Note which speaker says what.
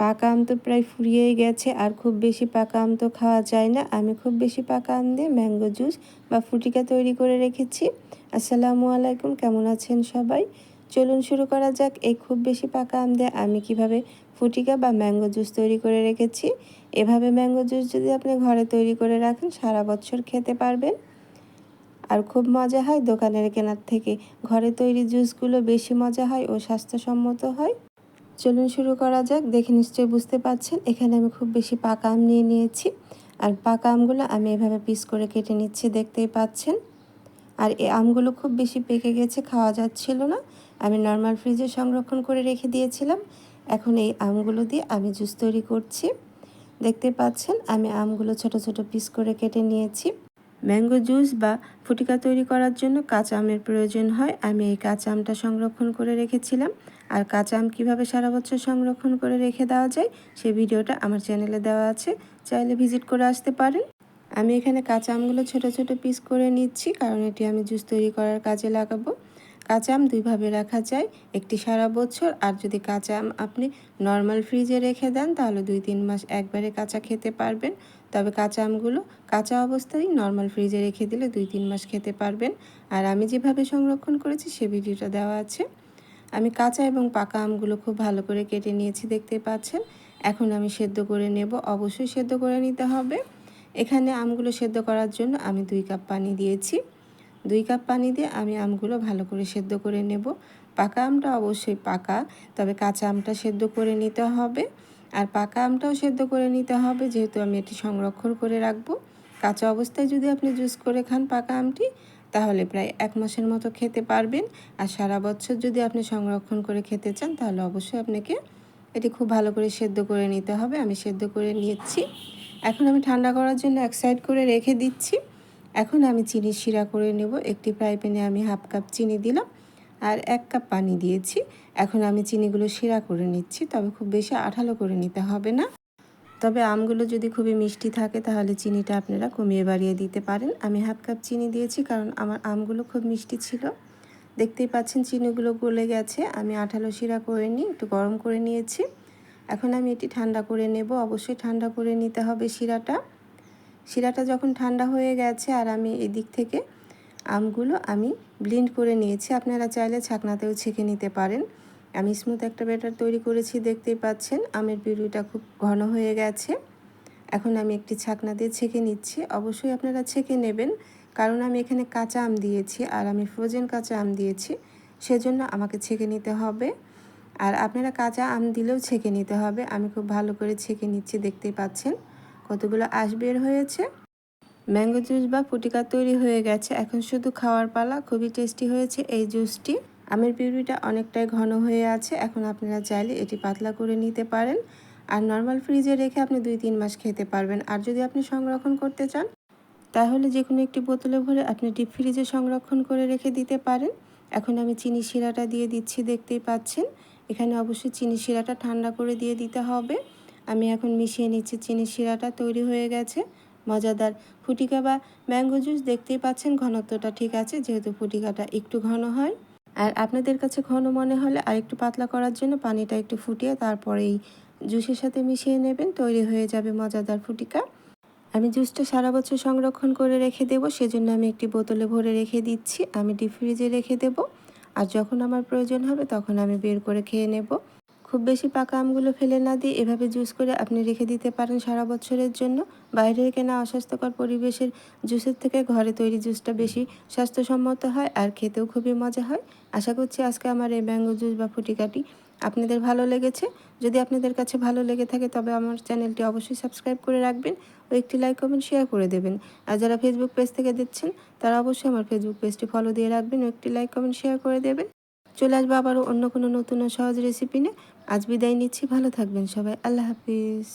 Speaker 1: পাকা আম তো প্রায় ফুরিয়েই গেছে, আর খুব বেশি পাকা আম তো খাওয়া যায় না। আমি খুব বেশি পাকা আম দিয়ে ম্যাঙ্গো জুস বা ফুটিকা তৈরি করে রেখেছি। আসসালামু আলাইকুম, কেমন আছেন সবাই? চলুন শুরু করা যাক। এই খুব বেশি পাকা আম দিয়ে আমি কিভাবে ফুটিকা বা ম্যাঙ্গো জুস তৈরি করে রেখেছি। এভাবে ম্যাঙ্গো জুস যদি আপনি ঘরে তৈরি করে রাখেন, সারা বছর খেতে পারবেন। আর খুব মজা হয় দোকানের কেনার থেকে। ঘরে তৈরি জুসগুলো বেশি মজা হয় ও স্বাস্থ্যসম্মত হয়। চলুন শুরু করা যাক। দেখে নিশ্চয়ই বুঝতে পারছেন এখানে আমি খুব বেশি পাকা আম নিয়ে নিয়েছি। আর পাকা আমগুলো আমি এভাবে পিস করে কেটে নিচ্ছি, দেখতেই পাচ্ছেন। আর এই আমগুলো খুব বেশি পেকে গেছে, খাওয়া যাচ্ছিল না। আমি নর্মাল ফ্রিজে সংরক্ষণ করে রেখে দিয়েছিলাম। এখন এই আমগুলো দিয়ে আমি জুস তৈরি করছি। দেখতে পাচ্ছেন আমি আমগুলো ছোট ছোট পিস করে কেটে নিয়েছি। ম্যাঙ্গো জুস বা ফুটিকা তৈরি করার জন্য কাঁচা আমের প্রয়োজন হয়। আমি এই কাঁচা আমটা সংরক্ষণ করে রেখেছিলাম। আর কাঁচা আম কীভাবে সারা বছর সংরক্ষণ করে রেখে দেওয়া যায় সেই ভিডিওটা আমার চ্যানেলে দেওয়া আছে, চাইলে ভিজিট করে আসতে পারেন। আমি এখানে কাঁচা আমগুলো ছোট ছোট পিস করে নিচ্ছি, কারণ এটি আমি জুস তৈরি করার কাজে লাগাবো। কাঁচা আম দুইভাবে রাখা যায়, একটি সারা বছর, আর যদি কাঁচা আম আপনি নর্মাল ফ্রিজে রেখে দেন তাহলে 2-3 মাস একবারে কাঁচা খেতে পারবেন। তবে কাঁচা আমগুলো কাঁচা অবস্থায় নর্মাল ফ্রিজে রেখে দিলে 2-3 মাস খেতে পারবেন। আর আমি যেভাবে সংরক্ষণ করেছি সে ভিডিওটা দেওয়া আছে। আমি কাঁচা এবং পাকা আমগুলো খুব ভালো করে কেটে নিয়েছি, দেখতে পাচ্ছেন। এখন আমি সেদ্ধ করে নেব, অবশ্যই সেদ্ধ করে নিতে হবে। এখানে আমগুলো সেদ্ধ করার জন্য আমি 2 কাপ পানি দিয়েছি। 2 কাপ পানি দিয়ে আমি আমগুলো ভালো করে সেদ্ধ করে নেব। পাকা আমটা অবশ্যই পাকা, তবে কাঁচা আমটা সেদ্ধ করে নিতে হবে। আর পাকা আমটাও সেদ্ধ করে নিতে হবে, যেহেতু আমি এটি সংরক্ষণ করে রাখবো। কাঁচা অবস্থায় যদি আপনি জুস করে খান পাকা আমটি, তাহলে প্রায় 1 মাসের মতো খেতে পারবেন। আর সারা বছর যদি আপনি সংরক্ষণ করে খেতে চান তাহলে অবশ্যই আপনাকে এটি খুব ভালো করে সেদ্ধ করে নিতে হবে। আমি সেদ্ধ করে নিয়েছি। এখন আমি ঠান্ডা করার জন্য এক সাইড করে রেখে দিচ্ছি। এখন আমি চিনি শিরা করে নেব। একটি ফ্রাই প্যানে আমি 1/2 কাপ চিনি দিলাম আর 1 কাপ পানি দিয়েছি। এখন আমি চিনিগুলো শিরা করে নিচ্ছি, তবে খুব বেশি আঠালো করে নিতে হবে না। তবে আমগুলো যদি খুবই মিষ্টি থাকে তাহলে চিনিটা আপনারা কমিয়ে বাড়িয়ে দিতে পারেন। আমি 1/2 কাপ চিনি দিয়েছি কারণ আমার আমগুলো খুব মিষ্টি ছিল। দেখতেই পাচ্ছেন চিনিগুলো গলে গেছে। আমি আঠালো শিরা করে নিয়ে একটু গরম করে নিয়েছি। এখন আমি এটি ঠান্ডা করে নেব। অবশ্যই ঠান্ডা করে নিতে হবে শিরাটা যখন ঠান্ডা হয়ে গেছে, আর আমি এদিক থেকে আমগুলো আমি ব্লেন্ড করে নিয়েছি। আপনারা চাইলে ছাকনাতেও ছেঁকে নিতে পারেন। আমি স্মুথ একটা ব্যাটার তৈরি করেছি, দেখতেই পাচ্ছেন। আমের পিউরিটা খুব ঘন হয়ে গেছে। এখন আমি একটি ছাকনা দিয়ে ছেঁকে নিচ্ছি। অবশ্যই আপনারা ছেঁকে নেবেন, কারণ আমি এখানে কাঁচা আম দিয়েছি আর আমি ফ্রোজেন কাঁচা আম দিয়েছি, সেজন্য আমাকে ছেঁকে নিতে হবে। আর আপনারা কাঁচা আম দিলেও ছেঁকে নিতে হবে। আমি খুব ভালো করে ছেঁকে নিচ্ছি, দেখতেই পাচ্ছেন কতগুলো আঁশ বের হয়েছে। ম্যাঙ্গো জুস বা ফুটিকা তৈরি হয়ে গেছে। এখন শুধু খাওয়ার পালা। খুবই টেস্টি হয়েছে এই জুসটি। আমের পিউরিটা অনেকটাই ঘন হয়ে আছে। এখন আপনারা চাইলে এটি পাতলা করে নিতে পারেন। আর নর্মাল ফ্রিজে রেখে আপনি 2-3 মাস খেতে পারবেন। আর যদি আপনি সংরক্ষণ করতে চান তাহলে যে কোনো একটি বোতলে ভরে আপনি ডিপ ফ্রিজে সংরক্ষণ করে রেখে দিতে পারেন। এখন আমি চিনি শিরাটা দিয়ে দিচ্ছি, দেখতেই পাচ্ছেন। এখানে অবশ্যই চিনি শিরাটা ঠান্ডা করে দিয়ে দিতে হবে। আমি এখন মিশিয়ে নিচ্ছি। চিনি শিরাটা তৈরি হয়ে গেছে। মজাদার ফুটিকা বা ম্যাঙ্গো জুস, দেখতেই পাচ্ছেন ঘনত্বটা ঠিক আছে, যেহেতু ফুটিকাটা একটু ঘন হয়। আর আপনাদের কাছে ঘন মনে হলে আর একটু পাতলা করার জন্য পানিটা একটু ফুটিয়ে তারপরে এই জুসের সাথে মিশিয়ে নেবেন, তৈরি হয়ে যাবে মজাদার ফুটিকা। আমি জুসটা সারা বছর সংরক্ষণ করে রেখে দেবো, সেজন্য আমি একটি বোতলে ভরে রেখে দিচ্ছি। আমি ডিপ ফ্রিজে রেখে দেব, আর যখন আমার প্রয়োজন হবে তখন আমি বের করে খেয়ে নেব। খুব বেশি পাকা আমগুলো ফেলে না দিয়ে এভাবে জুস করে আপনি রেখে দিতে পারেন সারা বছরের জন্য। বাইরের কেনা অস্বাস্থ্যকর পরিবেশের জুসের থেকে ঘরে তৈরি জুসটা বেশি স্বাস্থ্যসম্মত হয় আর খেতেও খুবই মজা হয়। আশা করছি আজকে আমার এই ম্যাঙ্গো জুস বা ফুটিকাটি আপনাদের ভালো লেগেছে। যদি আপনাদের কাছে ভালো লেগে থাকে তবে আমার চ্যানেলটি অবশ্যই সাবস্ক্রাইব করে রাখবেন ও একটি লাইক কমেন্ট শেয়ার করে দেবেন। আর যারা ফেসবুক পেজ থেকে দেখছেন তারা অবশ্যই আমার ফেসবুক পেজটি ফলো দিয়ে রাখবেন ও একটি লাইক কমেন্ট শেয়ার করে দেবেন। চলে আসবো আবারও অন্য কোনো নতুন ও সহজ রেসিপি নিয়ে। আজ বিদায় নিচ্ছি, ভালো থাকবেন সবাই। আল্লাহ হাফিজ।